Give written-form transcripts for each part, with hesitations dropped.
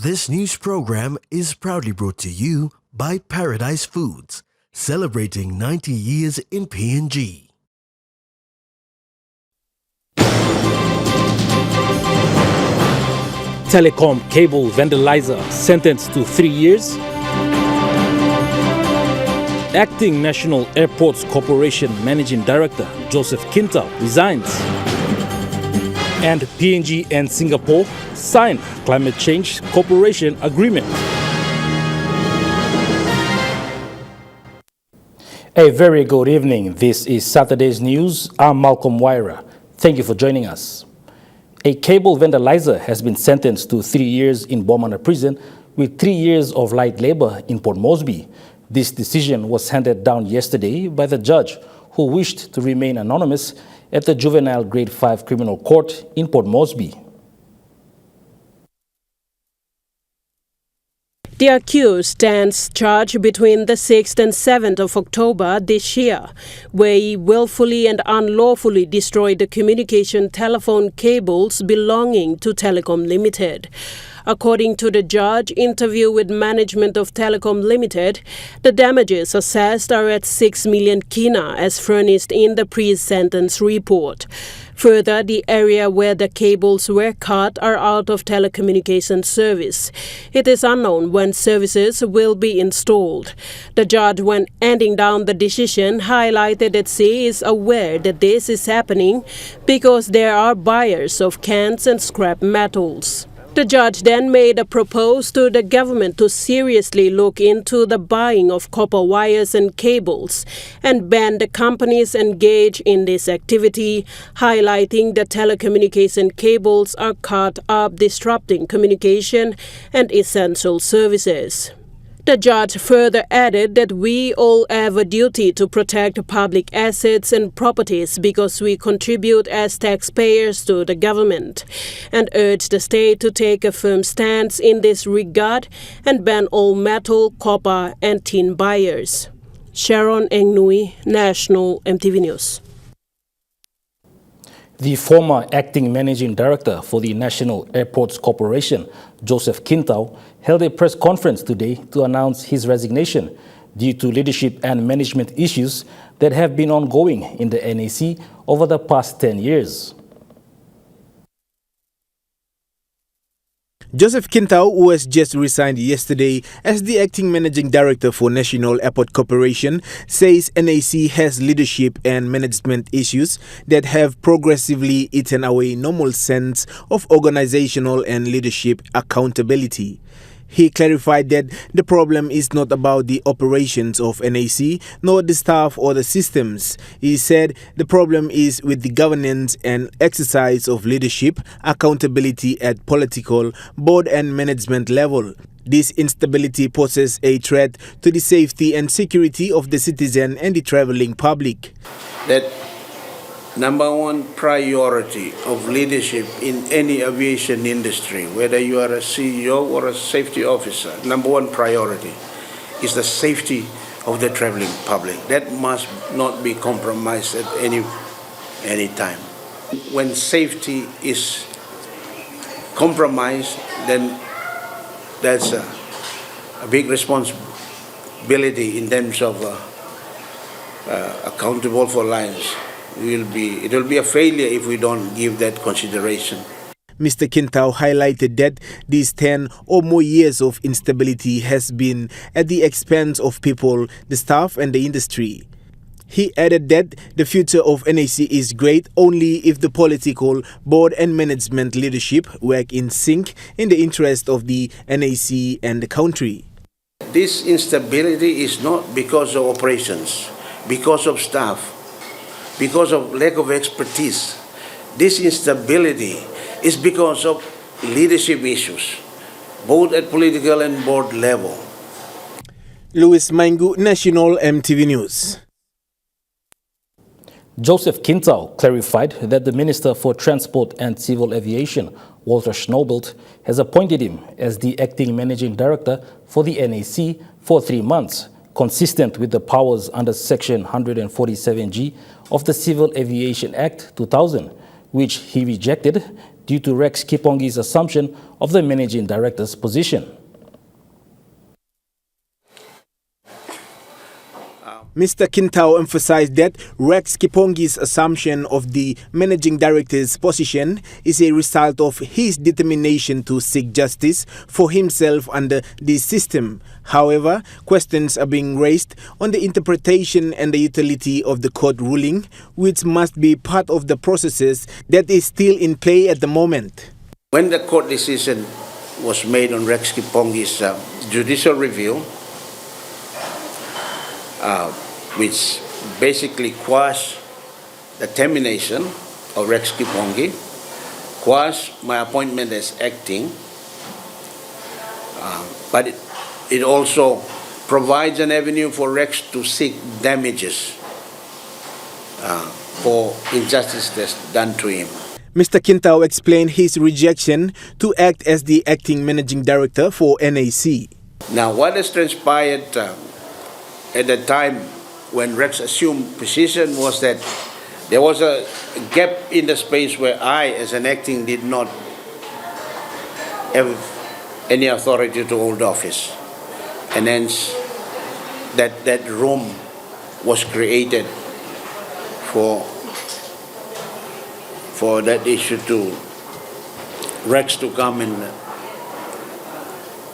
This news program is proudly brought to you by Paradise Foods, celebrating 90 years in PNG. Telecom cable vandalizer sentenced to 3 years. Acting National Airports Corporation Managing Director Joseph Quintao resigns. And PNG and Singapore sign climate change cooperation agreement. A very good evening. This is Saturday's News. I'm Malcolm Wyra. Thank you for joining us. A cable vandalizer has been sentenced to 3 years in Bomana prison with 3 years of light labor in Port Moresby. This decision was handed down yesterday by the judge who wished to remain anonymous at the Juvenile Grade 5 Criminal Court in Port Moresby. The accused stands charged between the 6th and 7th of October this year, where he willfully and unlawfully destroyed the communication telephone cables belonging to Telecom Limited. According to the judge interview with management of Telecom Limited, the damages assessed are at 6 million kina as furnished in the pre-sentence report. Further, the area where the cables were cut are out of telecommunication service. It is unknown when services will be installed. The judge, when handing down the decision, highlighted that she is aware that this is happening because there are buyers of cans and scrap metals. The judge then made a proposal to the government to seriously look into the buying of copper wires and cables and ban the companies engaged in this activity, highlighting that telecommunication cables are cut up, disrupting communication and essential services. The judge further added that we all have a duty to protect public assets and properties because we contribute as taxpayers to the government, and urged the state to take a firm stance in this regard and ban all metal, copper and tin buyers. Sharon Engnui, National Emtv News. The former acting managing director for the National Airports Corporation, Joseph Quintao, held a press conference today to announce his resignation due to leadership and management issues that have been ongoing in the NAC over the past 10 years. Joseph Quintao, who has just resigned yesterday as the acting managing director for National Airport Corporation, says NAC has leadership and management issues that have progressively eaten away normal sense of organizational and leadership accountability. He clarified that the problem is not about the operations of NAC, nor the staff or the systems. He said the problem is with the governance and exercise of leadership accountability at political, board and management level. This instability poses a threat to the safety and security of the citizen and the traveling public. That number one priority of leadership in any aviation industry, whether you are a CEO or a safety officer, number one priority is the safety of the traveling public. That must not be compromised at any time. When safety is compromised, then that's a big responsibility in terms of accountable for lives. It will be a failure if we don't give that consideration. Mr. Quintao highlighted that these 10 or more years of instability has been at the expense of people, the staff and the industry. He added that the future of NAC is great only if the political, board and management leadership work in sync in the interest of the NAC and the country. This instability is not because of operations, because of staff, because of lack of expertise. This instability is because of leadership issues, both at political and board level. Louis Maingu, National Emtv News. Joseph Quintao clarified that the Minister for Transport and Civil Aviation, Walter Schnoebelt, has appointed him as the acting managing director for the NAC for 3 months, consistent with the powers under Section 147G of the Civil Aviation Act 2000, which he rejected due to Rex Kipongi's assumption of the managing director's position. Mr. Kintao emphasized that Rex Kipongi's assumption of the managing director's position is a result of his determination to seek justice for himself under the system. However, questions are being raised on the interpretation and the utility of the court ruling, which must be part of the processes that is still in play at the moment. When the court decision was made on Rex Kipongi's judicial review, which basically quashed the termination of Rex Kipongi, quashed my appointment as acting, but it also provides an avenue for Rex to seek damages for injustice that's done to him. Mr. Kintao explained his rejection to act as the acting managing director for NAC. Now, what has transpired at the time when Rex assumed position was that there was a gap in the space where I, as an acting, did not have any authority to hold office. And hence, that room was created for that issue to Rex to come and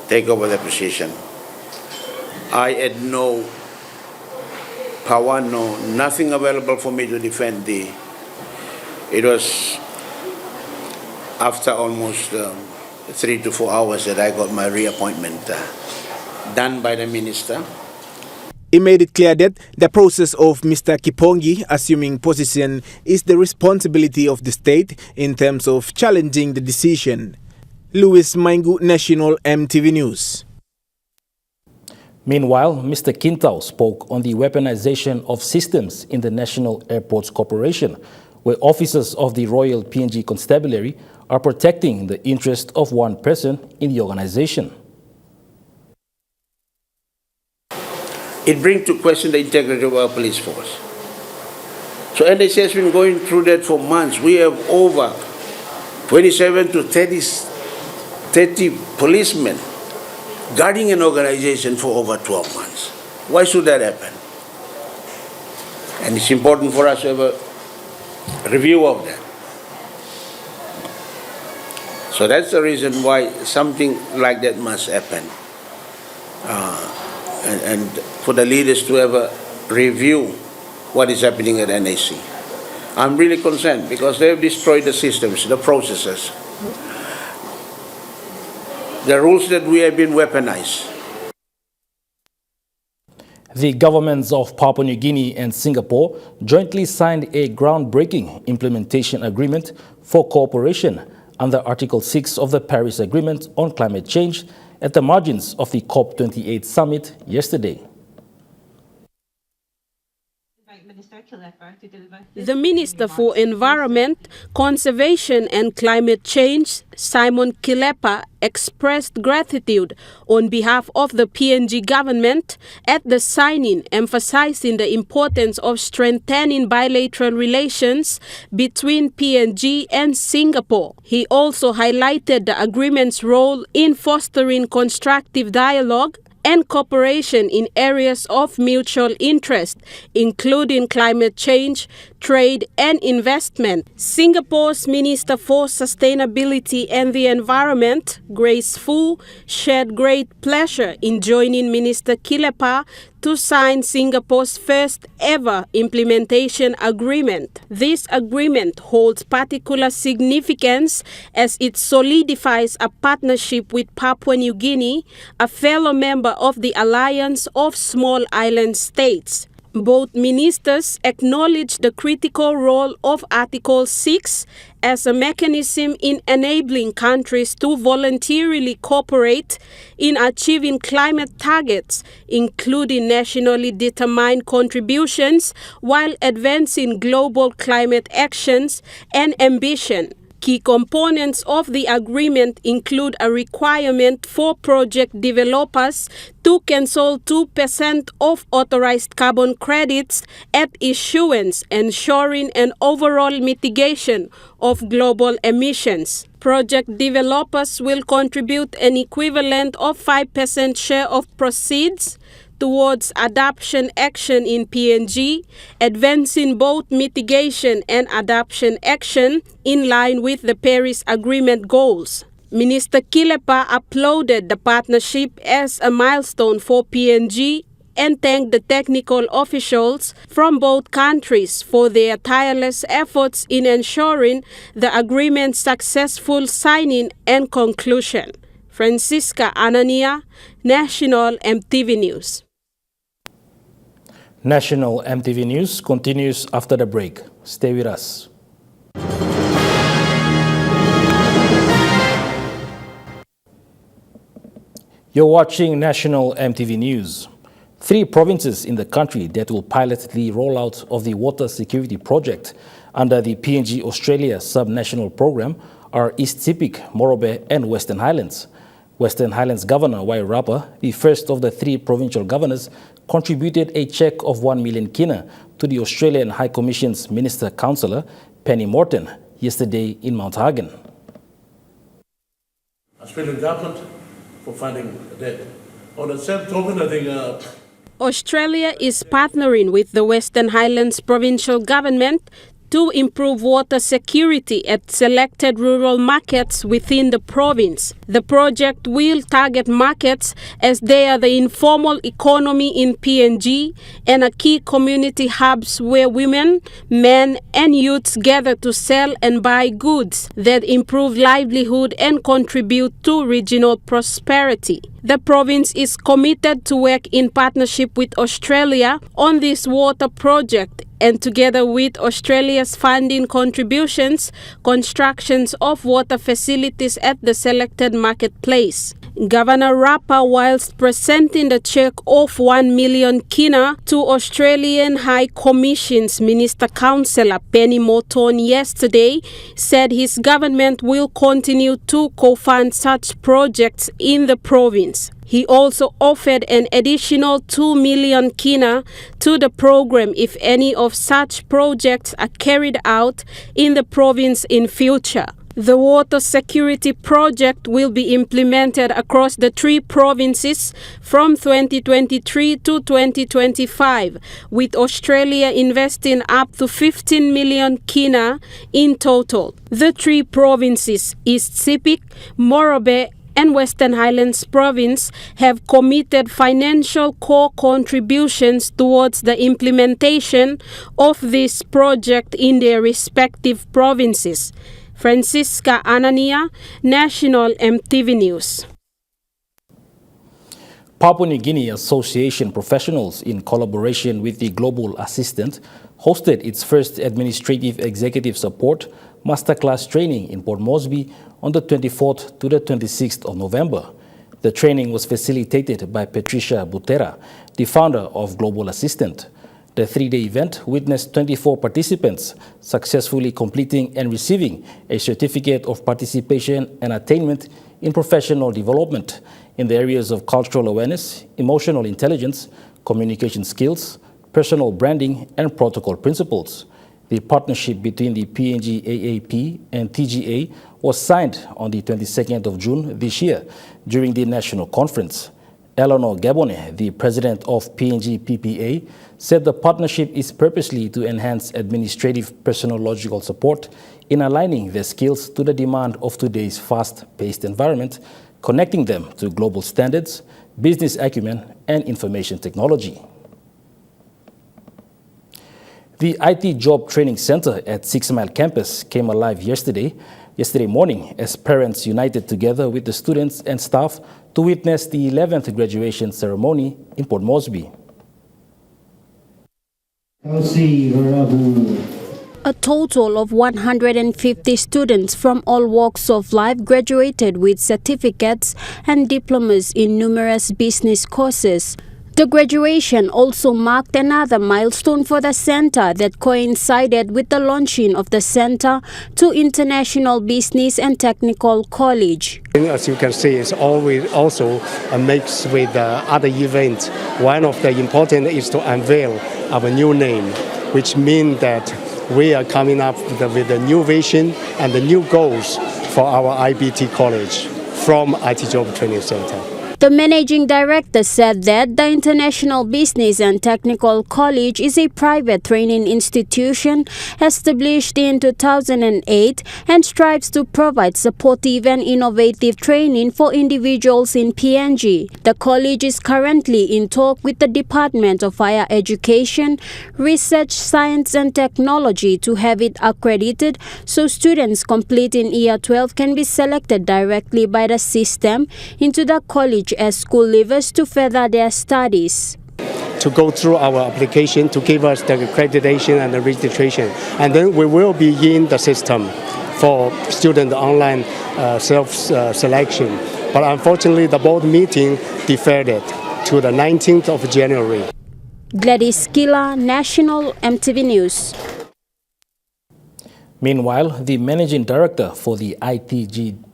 take over the position. I had no power, nothing available for me to defend the. It was after almost 3 to 4 hours that I got my reappointment done by the minister. He made it clear that the process of Mr. Kipongi assuming position is the responsibility of the state in terms of challenging the decision. Louis Maingu, National Emtv News. Meanwhile, Mr. Kintao spoke on the weaponization of systems in the National Airports Corporation, where officers of the Royal PNG Constabulary are protecting the interest of one person in the organization. It brings to question the integrity of our police force. So NAC has been going through that for months. We have over 27 to 30 policemen guarding an organization for over 12 months. Why should that happen? And it's important for us to have a review of that. So that's the reason why something like that must happen. And for the leaders to have a review what is happening at NAC. I'm really concerned because they have destroyed the systems, the processes, the rules that we have been weaponized. The governments of Papua New Guinea and Singapore jointly signed a groundbreaking implementation agreement for cooperation under Article 6 of the Paris Agreement on Climate Change at the margins of the COP28 summit yesterday. The Minister for Environment, Conservation and Climate Change, Simon Kilepa, expressed gratitude on behalf of the PNG government at the signing, emphasizing the importance of strengthening bilateral relations between PNG and Singapore. He also highlighted the agreement's role in fostering constructive dialogue and cooperation in areas of mutual interest, including climate change, trade and investment. Singapore's Minister for Sustainability and the Environment, Grace Fu, shared great pleasure in joining Minister Kilepa to sign Singapore's first ever implementation agreement. This agreement holds particular significance as it solidifies a partnership with Papua New Guinea, a fellow member of the Alliance of Small Island States. Both ministers acknowledged the critical role of Article 6 as a mechanism in enabling countries to voluntarily cooperate in achieving climate targets, including nationally determined contributions, while advancing global climate actions and ambition. Key components of the agreement include a requirement for project developers to cancel 2% of authorized carbon credits at issuance, ensuring an overall mitigation of global emissions. Project developers will contribute an equivalent of 5% share of proceeds towards adaptation action in PNG, advancing both mitigation and adaptation action in line with the Paris Agreement goals. Minister Kilepa applauded the partnership as a milestone for PNG and thanked the technical officials from both countries for their tireless efforts in ensuring the agreement's successful signing and conclusion. Francisca Anania, National Emtv News. National Emtv News continues after the break. Stay with us. You're watching National Emtv News. 3 provinces in the country that will pilot the rollout of the water security project under the PNG Australia Sub-National Program are East Sepik, Morobe and Western Highlands. Western Highlands Governor Wairapa, the first of the 3 provincial governors, contributed a cheque of 1 million kina to the Australian High Commission's Minister Councillor, Penny Morton, yesterday in Mount Hagen. Australian government for funding that. On the same token, I think Australia is partnering with the Western Highlands provincial government to improve water security at selected rural markets within the province. The project will target markets as they are the informal economy in PNG and are key community hubs where women, men and youths gather to sell and buy goods that improve livelihood and contribute to regional prosperity. The province is committed to work in partnership with Australia on this water project and together with Australia's funding contributions, constructions of water facilities at the selected marketplace. Governor Rapa, whilst presenting the cheque of 1 million kina to Australian High Commission's Minister Councillor Penny Morton yesterday, said his government will continue to co-fund such projects in the province. He also offered an additional 2 million kina to the program if any of such projects are carried out in the province in future. The water security project will be implemented across the 3 provinces from 2023 to 2025, with Australia investing up to 15 million kina in total. The 3 provinces, East Sepik, Morobe and Western Highlands Province, have committed financial core contributions towards the implementation of this project in their respective provinces. Francisca Anania, National Emtv News. Papua New Guinea Association professionals, in collaboration with the Global Assistant, hosted its first Administrative Executive Support Masterclass training in Port Moresby on the 24th to the 26th of November. The training was facilitated by Patricia Butera, the founder of Global Assistant. The 3-day event witnessed 24 participants successfully completing and receiving a certificate of participation and attainment in professional development in the areas of cultural awareness, emotional intelligence, communication skills, personal branding, and protocol principles. The partnership between the PNG AAP and TGA was signed on the 22nd of June this year during the national conference. Eleanor Gabone, the president of PNG PPA, said the partnership is purposely to enhance administrative personological support in aligning their skills to the demand of today's fast-paced environment, connecting them to global standards, business acumen, and information technology. The IT Job Training Center at 6 Mile Campus came alive yesterday morning as parents united together with the students and staff to witness the 11th graduation ceremony in Port Moresby. A total of 150 students from all walks of life graduated with certificates and diplomas in numerous business courses. The graduation also marked another milestone for the center that coincided with the launching of the Center to International Business and Technical College. As you can see, it's always also a mix with other events. One of the important is to unveil our new name, which means that we are coming up with a new vision and the new goals for our IBT college from IT Job Training Center. The managing director said that the International Business and Technical College is a private training institution established in 2008 and strives to provide supportive and innovative training for individuals in PNG. The college is currently in talk with the Department of Higher Education, Research, Science and Technology to have it accredited so students completing Year 12 can be selected directly by the system into the college as school leavers to further their studies. To go through our application to give us the accreditation and the registration, and then we will be in the system for student online self-selection. But unfortunately, the board meeting deferred it to the 19th of January. Gladys Kila, National Emtv News. Meanwhile, the managing director for the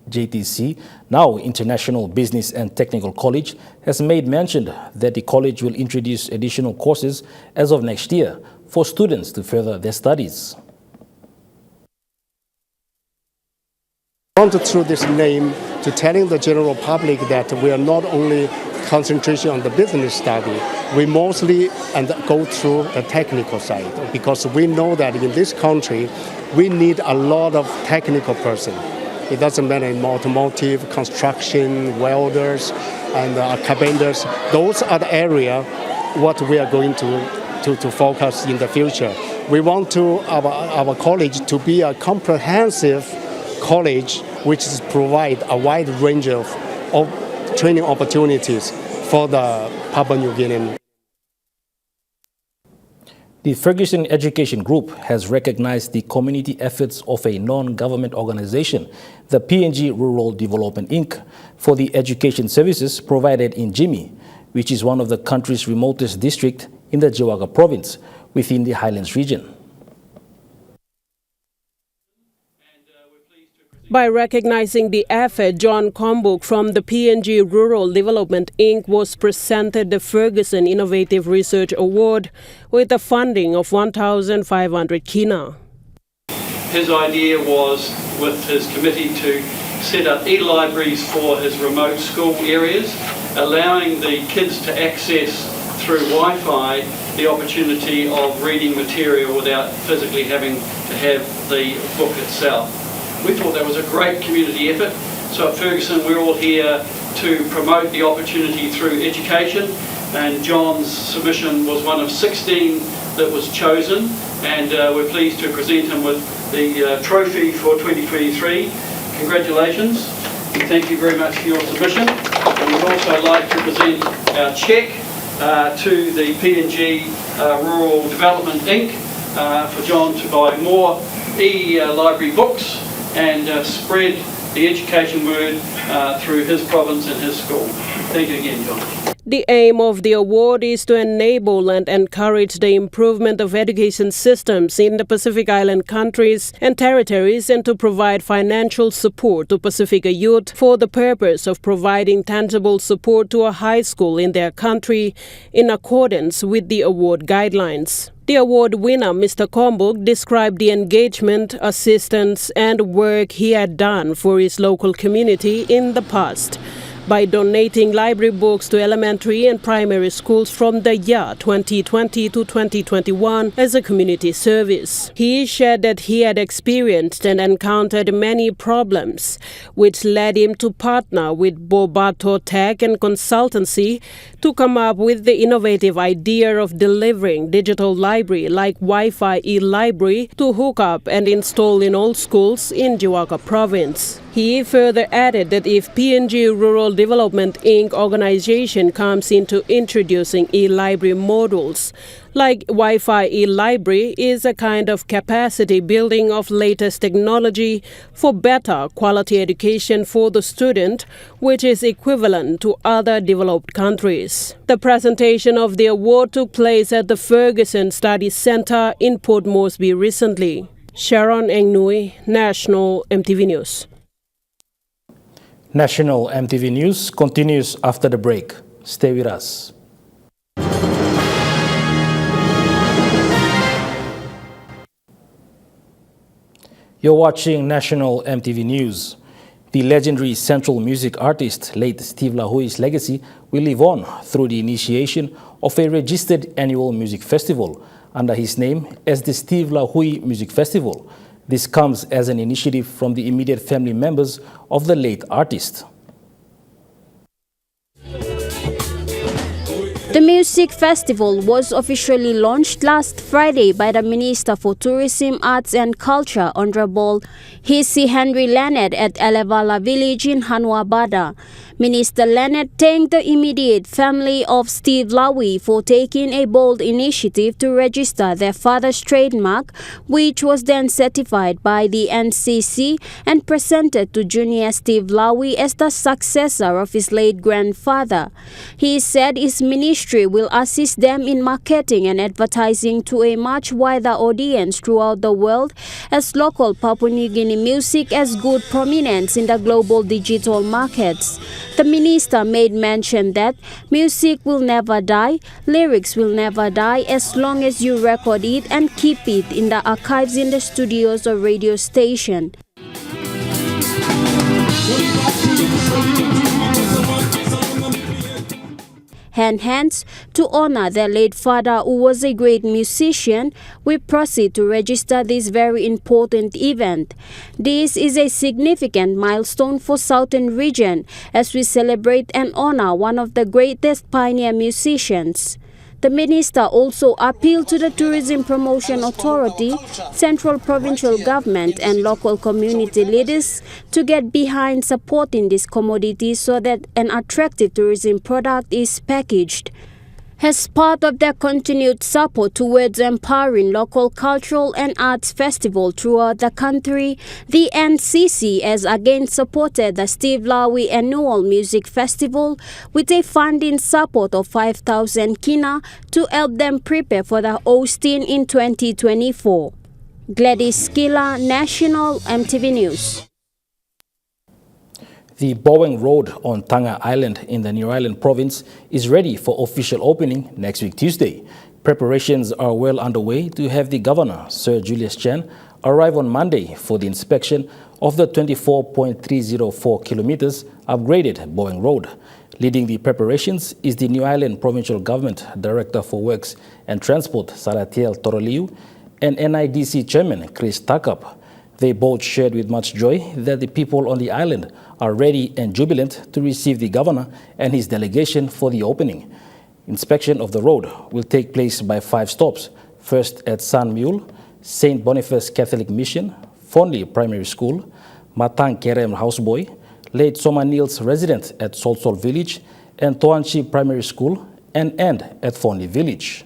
JTC, now International Business and Technical College, has made mention that the college will introduce additional courses as of next year for students to further their studies. I want to, through this name, to telling the general public that we are not only concentration on the business study, we mostly go through the technical side, because we know that in this country we need a lot of technical person. It doesn't matter in automotive, construction, welders, and carpenters. Those are the area what we are going to focus in the future. We want to our college to be a comprehensive college which is provide a wide range of training opportunities for the Papua New Guinean. The Ferguson Education Group has recognized the community efforts of a non-government organization, the PNG Rural Development Inc., for the education services provided in Jimmy, which is one of the country's remotest districts in the Jiwaga province within the Highlands region. By recognizing the effort, John Kombuk from the PNG Rural Development Inc. was presented the Ferguson Innovative Research Award with a funding of 1,500 kina. His idea was, with his committee, to set up e-libraries for his remote school areas, allowing the kids to access through Wi-Fi the opportunity of reading material without physically having to have the book itself. We thought that was a great community effort. So at Ferguson, we're all here to promote the opportunity through education, and John's submission was one of 16 that was chosen, and we're pleased to present him with the trophy for 2023. Congratulations, and thank you very much for your submission. And we'd also like to present our cheque to the PNG Rural Development Inc. For John to buy more e-library books and spread the education word through his province and his school. Thank you again, John. The aim of the award is to enable and encourage the improvement of education systems in the Pacific Island countries and territories, and to provide financial support to Pacifica youth for the purpose of providing tangible support to a high school in their country in accordance with the award guidelines. The award winner, Mr. Kombuk, described the engagement, assistance and work he had done for his local community in the past by donating library books to elementary and primary schools from the year 2020 to 2021 as a community service. He shared that he had experienced and encountered many problems, which led him to partner with Bobato Tech and Consultancy to come up with the innovative idea of delivering digital library like Wi-Fi e-library to hook up and install in all schools in Jiwaga province. He further added that if PNG Rural Sustainable Development Inc. organization comes into introducing e-library modules. Like Wi-Fi e-library is a kind of capacity building of latest technology for better quality education for the student, which is equivalent to other developed countries. The presentation of the award took place at the Ferguson Study Center in Port Moresby recently. Sharon Engnui, National Emtv News. National Emtv News continues after the break. Stay with us. You're watching National Emtv News. The legendary Central music artist, late Steve Lahoy's legacy will live on through the initiation of a registered annual music festival under his name as the Steve Lahoy Music Festival. This comes as an initiative from the immediate family members of the late artist. The music festival was officially launched last Friday by the Minister for Tourism, Arts and Culture, Honorable Hisi Henry Leonard at Elevala Village in Hanwabada. Minister Leonard thanked the immediate family of Steve Lahoy for taking a bold initiative to register their father's trademark, which was then certified by the NCC and presented to Junior Steve Lahoy as the successor of his late grandfather. He said his ministry will assist them in marketing and advertising to a much wider audience throughout the world, as local Papua New Guinea music has good prominence in the global digital markets. The minister made mention that music will never die, lyrics will never die as long as you record it and keep it in the archives in the studios or radio station. Hence, to honor their late father, who was a great musician, we proceed to register this very important event. This is a significant milestone for Southern Region as we celebrate and honor one of the greatest pioneer musicians. The minister also appealed to the Tourism Promotion Authority, central provincial government and local community leaders to get behind supporting this commodity so that an attractive tourism product is packaged. As part of their continued support towards empowering local cultural and arts festivals throughout the country, the NCC has again supported the Steve Lahoy Annual Music Festival with a funding support of 5,000 kina to help them prepare for the hosting in 2024. Gladys Skilla, National Emtv News. The Boweng Road on Tanga Island in the New Island province is ready for official opening next week Tuesday. Preparations are well underway to have the governor, Sir Julius Chan, arrive on Monday for the inspection of the 24.304 kilometers upgraded Boweng Road. Leading the preparations is the New Island Provincial Government Director for Works and Transport, Salatiel Toroliu, and NIDC Chairman, Chris Takap. They both shared with much joy that the people on the island are ready and jubilant to receive the governor and his delegation for the opening. Inspection of the road will take place by 5 stops, first at San Mule, St. Boniface Catholic Mission, Fonley Primary School, Matang Kerem Houseboy, late Soma Niels resident at Solsol Village, and Toanchi Primary School, and end at Fonley Village.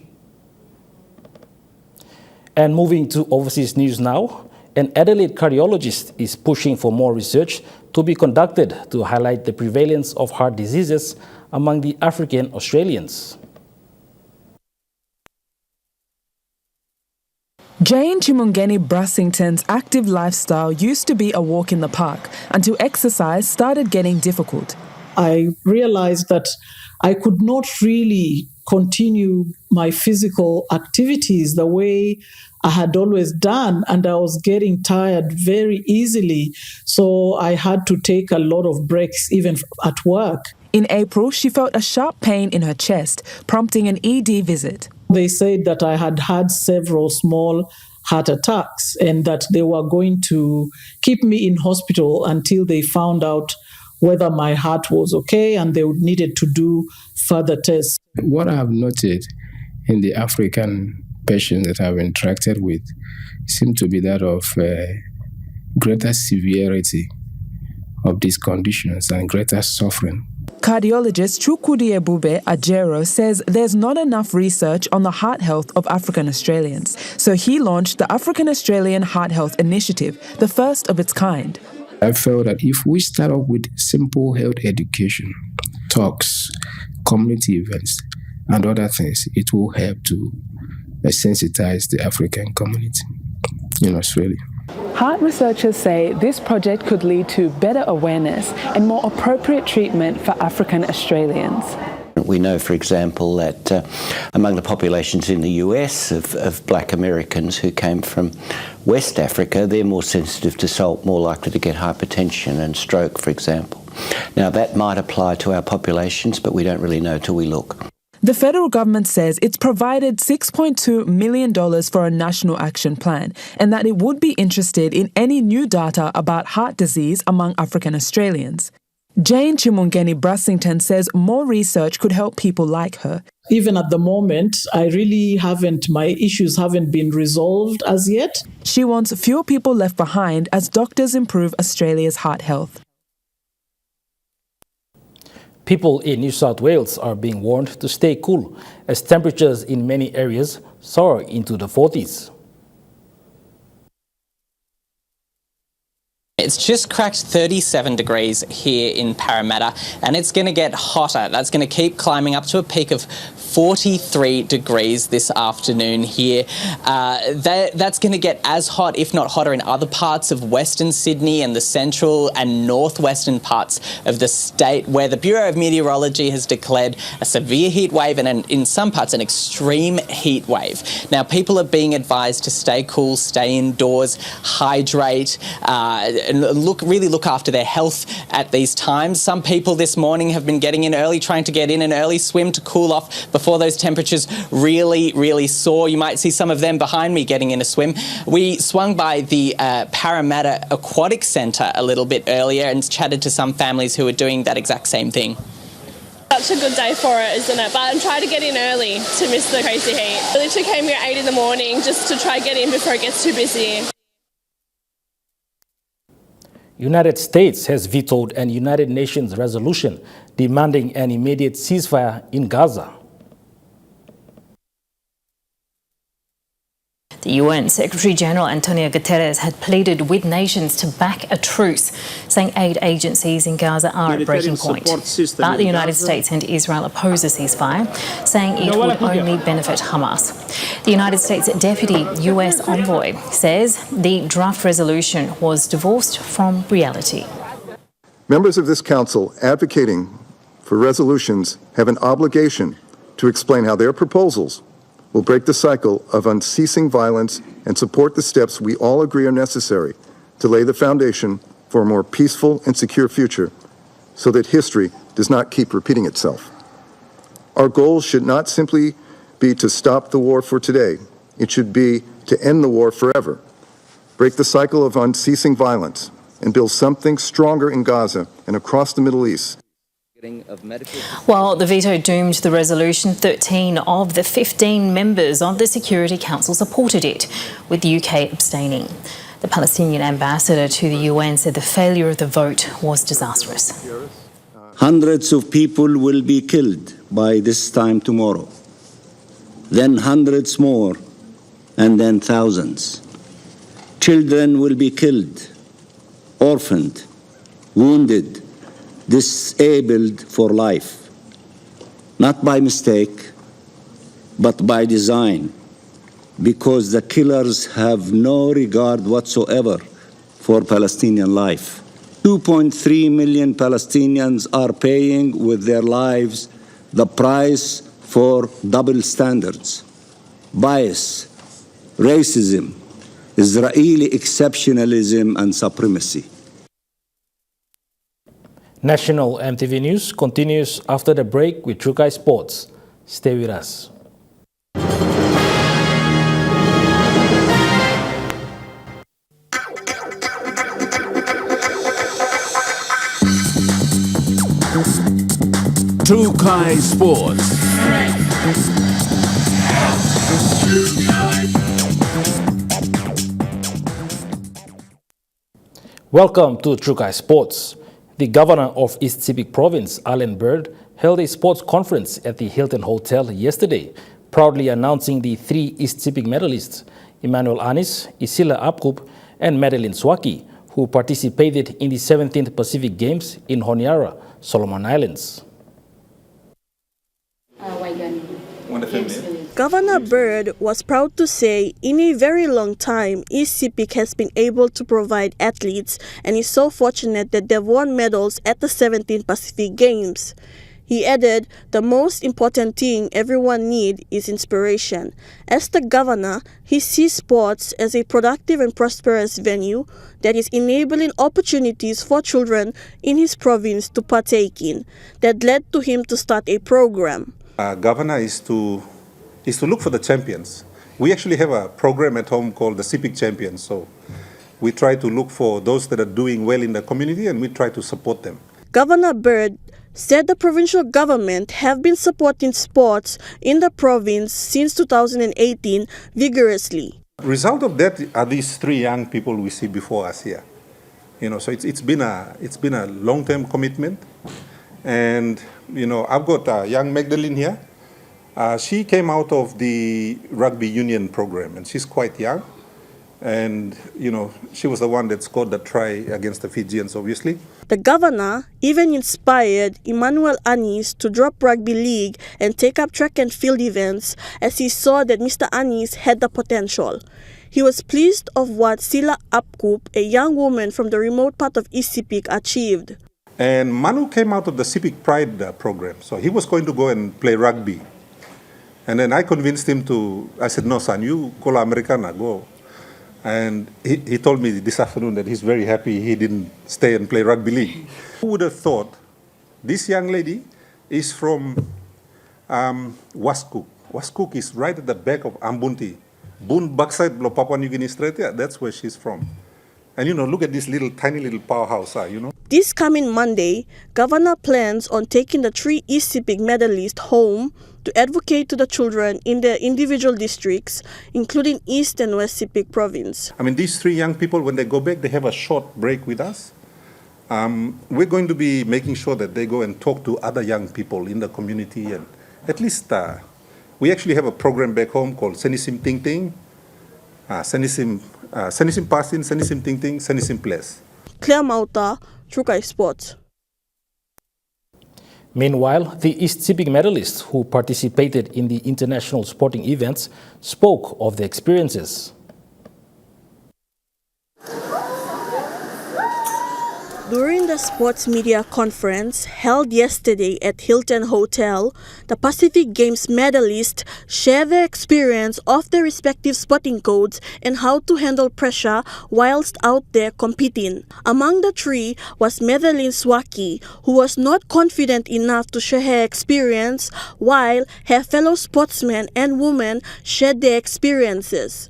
And moving to overseas news now, an Adelaide cardiologist is pushing for more research to be conducted to highlight the prevalence of heart diseases among the African Australians. Jane Chimungeni Brassington's active lifestyle used to be a walk in the park until exercise started getting difficult. I realized that I could not really continue my physical activities the way I had always done, and I was getting tired very easily. So I had to take a lot of breaks even at work. In April, she felt a sharp pain in her chest, prompting an ED visit. They said that I had had several small heart attacks and that they were going to keep me in hospital until they found out whether my heart was okay and they needed to do further tests. What I have noted in the African patients that I've interacted with seem to be that of greater severity of these conditions and greater suffering Cardiologist Chukwudi Ebube Ajero says there's not enough research on the heart health of African Australians, so he launched the African Australian Heart Health Initiative, the first of its kind. I felt that if we start off with simple health education, talks, community events, and other things, it will help to sensitize the African community in Australia. Heart researchers say this project could lead to better awareness and more appropriate treatment for African Australians. We know, for example, that among the populations in the US of black Americans who came from West Africa, they're more sensitive to salt, more likely to get hypertension and stroke, for example. Now, that might apply to our populations, but we don't really know till we look. The federal government says it's provided $6.2 million for a national action plan and that it would be interested in any new data about heart disease among African Australians. Jane Chimungeni Brassington says more research could help people like her. Even at the moment, my issues haven't been resolved as yet. She wants fewer people left behind as doctors improve Australia's heart health. People in New South Wales are being warned to stay cool as temperatures in many areas soar into the 40s. It's just cracked 37 degrees here in Parramatta, and it's going to get hotter. That's going to keep climbing up to a peak of 43 degrees this afternoon here. That's going to get as hot, if not hotter, in other parts of Western Sydney and the central and northwestern parts of the state, where the Bureau of Meteorology has declared a severe heat wave and in some parts an extreme heat wave. Now, people are being advised to stay cool, stay indoors, hydrate, and really look after their health at these times. Some people this morning have been getting in early, trying to get in an early swim to cool off before those temperatures really soar. You might see some of them behind me getting in a swim. We swung by the Parramatta Aquatic Centre a little bit earlier and chatted to some families who are doing that exact same thing. Such a good day for it, isn't it? But I'm trying to get in early to miss the crazy heat. I literally came here at 8 in the morning just to try get in before it gets too busy. United States has vetoed an United Nations resolution demanding an immediate ceasefire in Gaza. The UN Secretary-General Antonio Guterres had pleaded with nations to back a truce, saying aid agencies in Gaza are at breaking point. But the United States and Israel oppose a ceasefire, saying it would only benefit Hamas. The United States Deputy US Envoy says the draft resolution was divorced from reality. Members of this Council advocating for resolutions have an obligation to explain how their proposals will break the cycle of unceasing violence and support the steps we all agree are necessary to lay the foundation for a more peaceful and secure future so that history does not keep repeating itself. Our goal should not simply be to stop the war for today. It should be to end the war forever, break the cycle of unceasing violence, and build something stronger in Gaza and across the Middle East. While the veto doomed the resolution, 13 of the 15 members of the Security Council supported it, with the UK abstaining. The Palestinian ambassador to the UN said the failure of the vote was disastrous. Hundreds of people will be killed by this time tomorrow, then hundreds more, and then thousands. Children will be killed, orphaned, wounded, disabled for life, not by mistake, but by design, because the killers have no regard whatsoever for Palestinian life. 2.3 million Palestinians are paying with their lives the price for double standards, bias, racism, Israeli exceptionalism, and supremacy. National Emtv News continues after the break with Trukai Sports. Stay with us. Trukai Sports. Welcome to Trukai Sports. The governor of East Sepik Province, Alan Bird, held a sports conference at the Hilton Hotel yesterday, proudly announcing the 3 East Sepik medalists, Emmanuel Anis, Isila Apkup, and Madeline Swaki, who participated in the 17th Pacific Games in Honiara, Solomon Islands. Governor Bird was proud to say, in a very long time, East Sepik has been able to provide athletes and is so fortunate that they've won medals at the 17th Pacific Games. He added, the most important thing everyone needs is inspiration. As the governor, he sees sports as a productive and prosperous venue that is enabling opportunities for children in his province to partake in. That led to him to start a program. Governor is to look for the champions. We actually have a program at home called the Sepik Champions. So we try to look for those that are doing well in the community and we try to support them. Governor Bird said the provincial government have been supporting sports in the province since 2018 vigorously. Result of that are these 3 young people we see before us here. So it's been a long-term commitment. And I've got a young Magdalene here. She came out of the rugby union program, and she's quite young. And, she was the one that scored the try against the Fijians, obviously. The governor even inspired Emmanuel Anis to drop rugby league and take up track and field events as he saw that Mr. Anis had the potential. He was pleased of what Sila Apkup, a young woman from the remote part of East Sepik, achieved. And Manu came out of the Sepik Pride program, so he was going to go and play rugby. And then I convinced him I said, no son, you call Americana, go. And he told me this afternoon that he's very happy he didn't stay and play rugby league. Who would have thought this young lady is from Waskuk. Waskuk is right at the back of Ambunti. Bun backside Papua New Guinea Strait, that's where she's from. And look at this tiny little powerhouse, This coming Monday, Governor plans on taking the 3 East Sepik medalists home to advocate to the children in their individual districts, including East and West Sepik Province. These 3 young people, when they go back, they have a short break with us. We're going to be making sure that they go and talk to other young people in the community. And at least we actually have a program back home called Senisim Ting Ting. Senisim Pasin, Senisim Ting Ting, Senisim Place. Claire Mauta, Trukai Sports. Meanwhile, the East Sepik medalists who participated in the international sporting events spoke of their experiences. During the sports media conference held yesterday at Hilton Hotel, the Pacific Games medalists shared their experience of their respective sporting codes and how to handle pressure whilst out there competing. Among the 3 was Madeline Swaki, who was not confident enough to share her experience, while her fellow sportsmen and women shared their experiences.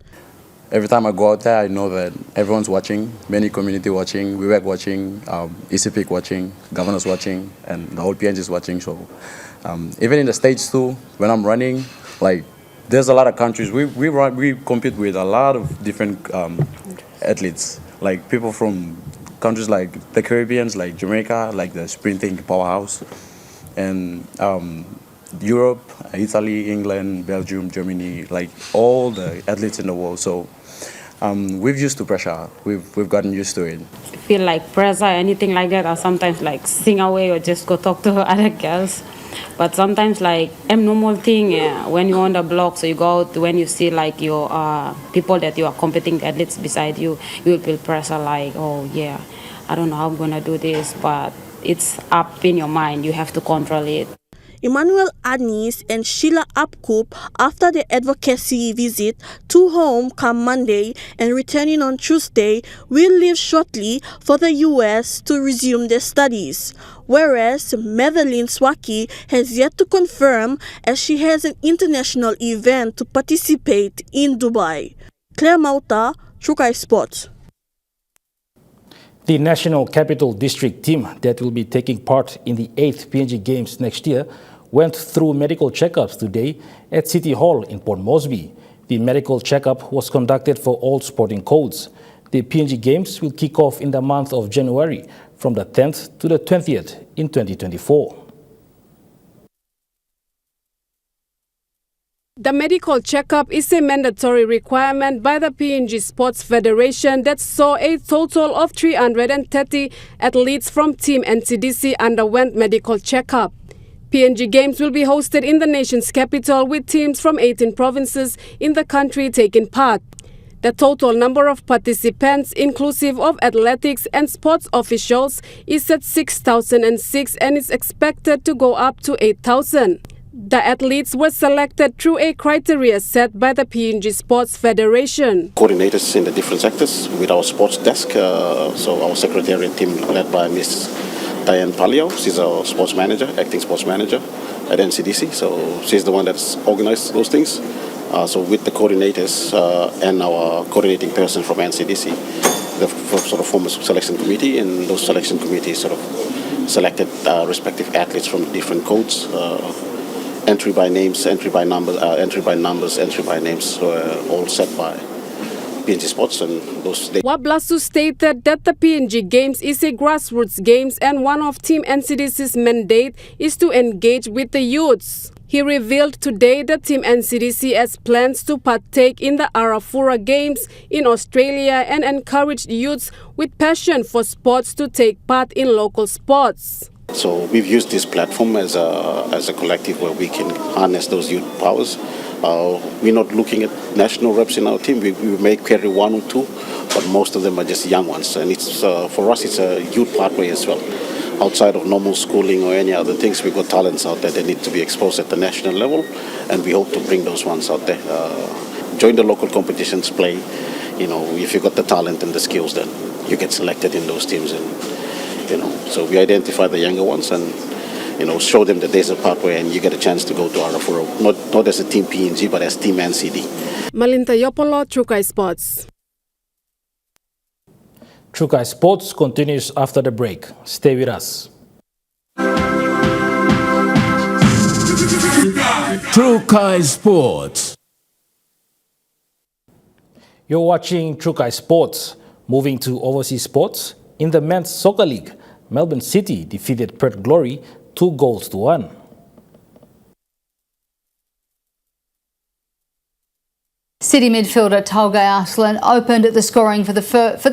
Every time I go out there, I know that everyone's watching, many community watching, WIWAC watching, East Sepik watching, governors watching, and the whole PNG is watching. So even in the States too, when I'm running, there's a lot of countries. We compete with a lot of different athletes, like people from countries like the Caribbean, like Jamaica, like the sprinting powerhouse, and Europe, Italy, England, Belgium, Germany, like all the athletes in the world. So we've used to pressure. We've gotten used to it. Feel like pressure, anything like that, or sometimes sing away or just go talk to other girls. But sometimes normal thing when you're on the block, so you go out, when you see your people that you are competing athletes beside you, you will feel pressure oh yeah, I don't know how I'm gonna do this, but it's up in your mind. You have to control it. Emmanuel Anis and Sheila Apkup, after their advocacy visit to home come Monday and returning on Tuesday, will leave shortly for the US to resume their studies. Whereas Madeline Swaki has yet to confirm, as she has an international event to participate in Dubai. Claire Mauta, Trukai Sports. The National Capital District team that will be taking part in the 8th PNG Games next year went through medical checkups today at City Hall in Port Moresby. The medical checkup was conducted for all sporting codes. The PNG Games will kick off in the month of January from the 10th to the 20th in 2024. The medical checkup is a mandatory requirement by the PNG Sports Federation that saw a total of 330 athletes from Team NCDC underwent medical checkup. PNG Games will be hosted in the nation's capital with teams from 18 provinces in the country taking part. The total number of participants, inclusive of athletics and sports officials, is at 6,006 and is expected to go up to 8,000. The athletes were selected through a criteria set by the PNG Sports Federation. Coordinators in the different sectors with our sports desk, so our secretariat team led by Ms. Diane Palio. She's our sports manager, acting sports manager at NCDC, so she's the one that's organized those things. So with the coordinators and our coordinating person from NCDC, the sort of form a selection committee, and those selection committees sort of selected respective athletes from different codes. Entry by names, entry by numbers, entry by names, all set by PNG Sports and those. Wablasu stated that the PNG Games is a grassroots games and one of Team NCDC's mandate is to engage with the youths. He revealed today that Team NCDC has plans to partake in the Arafura Games in Australia and encourage youths with passion for sports to take part in local sports. So we've used this platform as a collective where we can harness those youth powers. We're not looking at national reps in our team. We may carry one or two, but most of them are just young ones. And it's for us, it's a youth pathway as well. Outside of normal schooling or any other things, we've got talents out there that need to be exposed at the national level, and we hope to bring those ones out there. Join the local competitions, play. You know, if you've got the talent and the skills, then you get selected in those teams. And so we identify the younger ones and, show them that there's a pathway and you get a chance to go to Arafura, not as a Team PNG, but as Team NCD. Malinta Yopolo, Trukai Sports. Trukai Sports continues after the break. Stay with us. Trukai Sports. You're watching Trukai Sports. Moving to overseas sports. In the Men's Soccer League, Melbourne City defeated Perth Glory 2-1. City midfielder Tolgay Arslan opened the scoring for the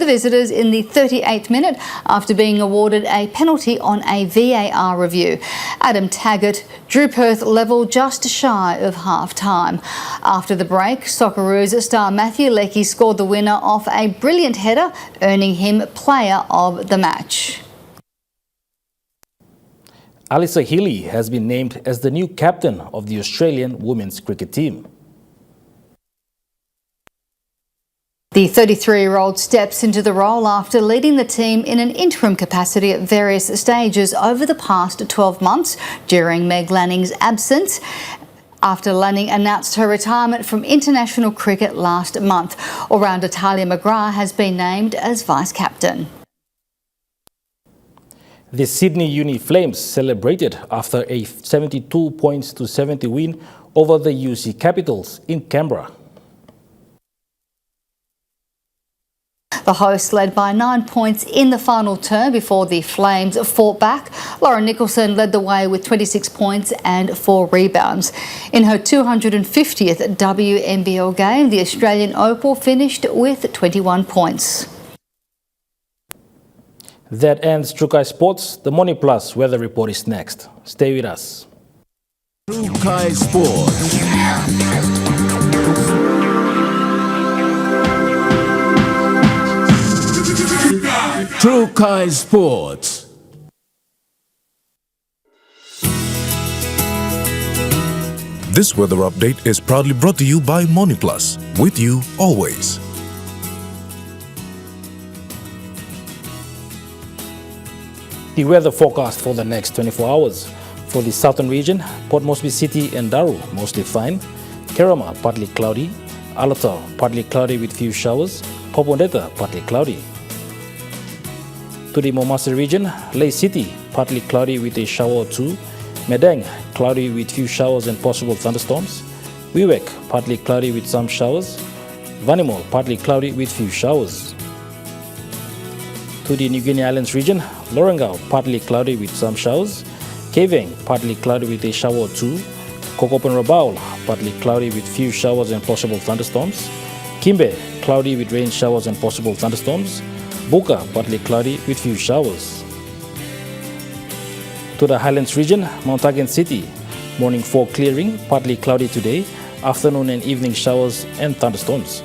visitors in the 38th minute after being awarded a penalty on a VAR review. Adam Taggart drew Perth level just shy of half-time. After the break, Socceroos star Matthew Leckie scored the winner off a brilliant header, earning him player of the match. Alyssa Healy has been named as the new captain of the Australian women's cricket team. The 33-year-old steps into the role after leading the team in an interim capacity at various stages over the past 12 months during Meg Lanning's absence, after Lanning announced her retirement from international cricket last month. All-rounder Talia McGrath has been named as vice-captain. The Sydney Uni Flames celebrated after a 72-70 win over the UC Capitals in Canberra. The hosts led by 9 points in the final term before the Flames fought back. Lauren Nicholson led the way with 26 points and 4 rebounds. In her 250th WNBL game, the Australian Opal finished with 21 points. That ends Trukai Sports. The Money Plus weather report is next. Stay with us. Trukai Sports. Trukai Sports. This weather update is proudly brought to you by MoneyPlus. With you always. The weather forecast for the next 24 hours. For the southern region, Port Moresby City and Daru, mostly fine. Kerama, partly cloudy. Alotau, partly cloudy with few showers. Popondetta, partly cloudy. To the Momasa region, Ley City, partly cloudy with a shower or two. Medang, cloudy with few showers and possible thunderstorms. Wewak, partly cloudy with some showers. Vanimo, partly cloudy with few showers. To the New Guinea Islands region, Lorengau, partly cloudy with some showers. Keveng, partly cloudy with a shower or two. Kokopen Rabaul, partly cloudy with few showers and possible thunderstorms. Kimbe, cloudy with rain showers and possible thunderstorms. Buka, partly cloudy with few showers. To the Highlands region, Mount Again City, morning fog clearing, partly cloudy today. Afternoon and evening showers and thunderstorms.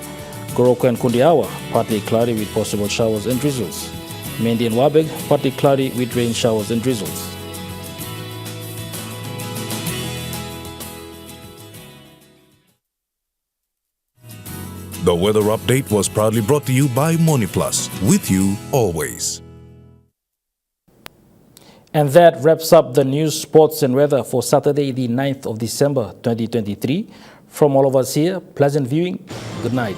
Goroko and Kundiawa, partly cloudy with possible showers and drizzles. Mendi and Wabeg, partly cloudy with rain showers and drizzles. The weather update was proudly brought to you by MoneyPlus, with you always. And that wraps up the news, sports and weather for Saturday, the 9th of December, 2023. From all of us here, pleasant viewing. Good night.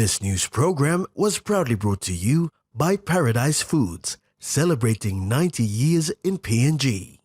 This news program was proudly brought to you by Paradise Foods, celebrating 90 years in PNG.